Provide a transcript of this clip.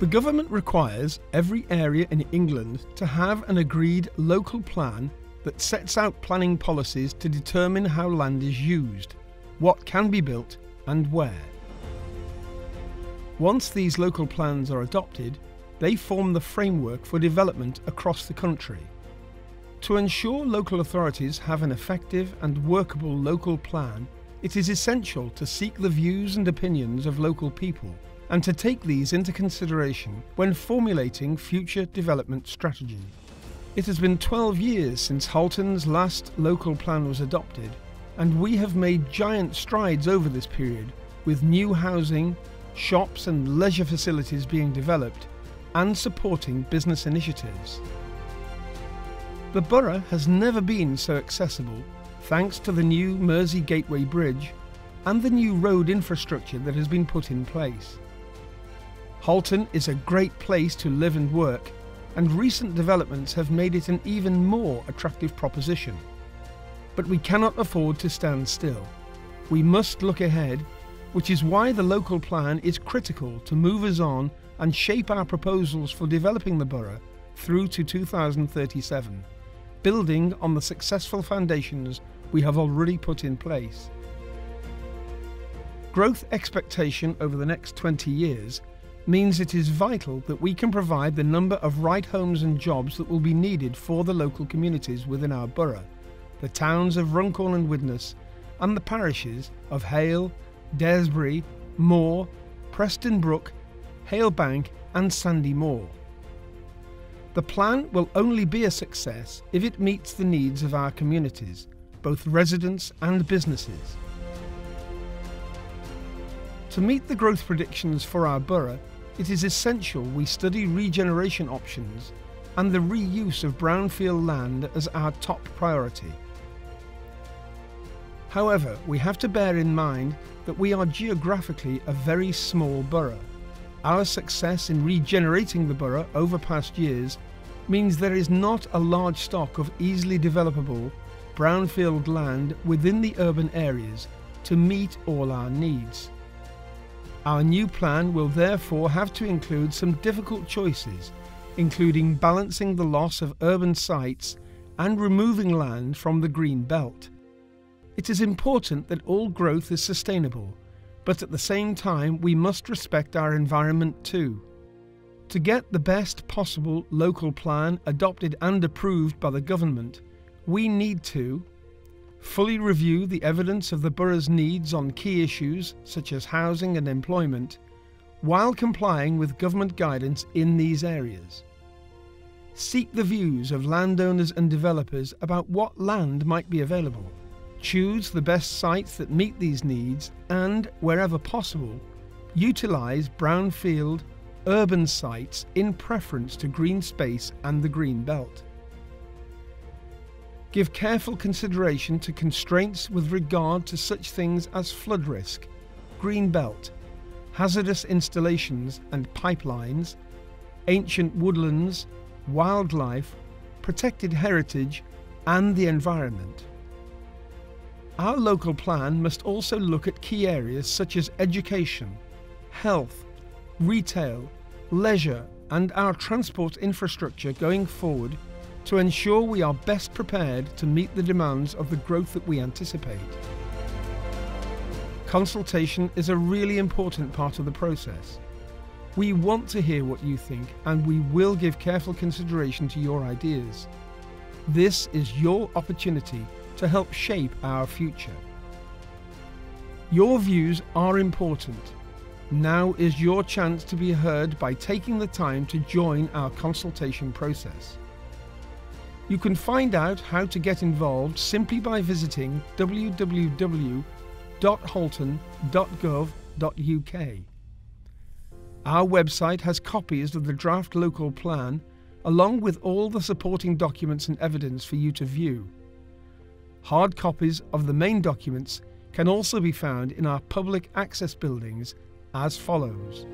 The government requires every area in England to have an agreed local plan that sets out planning policies to determine how land is used, what can be built and where. Once these local plans are adopted, they form the framework for development across the country. To ensure local authorities have an effective and workable local plan, it is essential to seek the views and opinions of local people and to take these into consideration when formulating future development strategy. It has been 12 years since Halton's last local plan was adopted, and we have made giant strides over this period, with new housing, shops and leisure facilities being developed and supporting business initiatives. The borough has never been so accessible thanks to the new Mersey Gateway Bridge and the new road infrastructure that has been put in place. Halton is a great place to live and work, and recent developments have made it an even more attractive proposition. But we cannot afford to stand still. We must look ahead, which is why the local plan is critical to move us on and shape our proposals for developing the borough through to 2037, building on the successful foundations we have already put in place. Growth expectation over the next 20 years means it is vital that we can provide the number of right homes and jobs that will be needed for the local communities within our borough, the towns of Runcorn and Widnes, and the parishes of Hale, Daresbury, Moor, Preston Brook, Halebank and Sandy Moor. The plan will only be a success if it meets the needs of our communities, both residents and businesses. To meet the growth predictions for our borough, it is essential we study regeneration options and the reuse of brownfield land as our top priority. However, we have to bear in mind that we are geographically a very small borough. Our success in regenerating the borough over past years means there is not a large stock of easily developable brownfield land within the urban areas to meet all our needs. Our new plan will therefore have to include some difficult choices, including balancing the loss of urban sites and removing land from the green belt. It is important that all growth is sustainable, but at the same time we must respect our environment too. To get the best possible local plan adopted and approved by the government, we need to fully review the evidence of the borough's needs on key issues such as housing and employment, while complying with government guidance in these areas. Seek the views of landowners and developers about what land might be available. Choose the best sites that meet these needs and, wherever possible, utilise brownfield, urban sites in preference to green space and the green belt. Give careful consideration to constraints with regard to such things as flood risk, green belt, hazardous installations and pipelines, ancient woodlands, wildlife, protected heritage and the environment. Our local plan must also look at key areas such as education, health, retail, leisure and our transport infrastructure going forward to ensure we are best prepared to meet the demands of the growth that we anticipate. Consultation is a really important part of the process. We want to hear what you think and we will give careful consideration to your ideas. This is your opportunity to help shape our future. Your views are important. Now is your chance to be heard by taking the time to join our consultation process. You can find out how to get involved simply by visiting www.halton.gov.uk. Our website has copies of the draft local plan along with all the supporting documents and evidence for you to view. Hard copies of the main documents can also be found in our public access buildings as follows.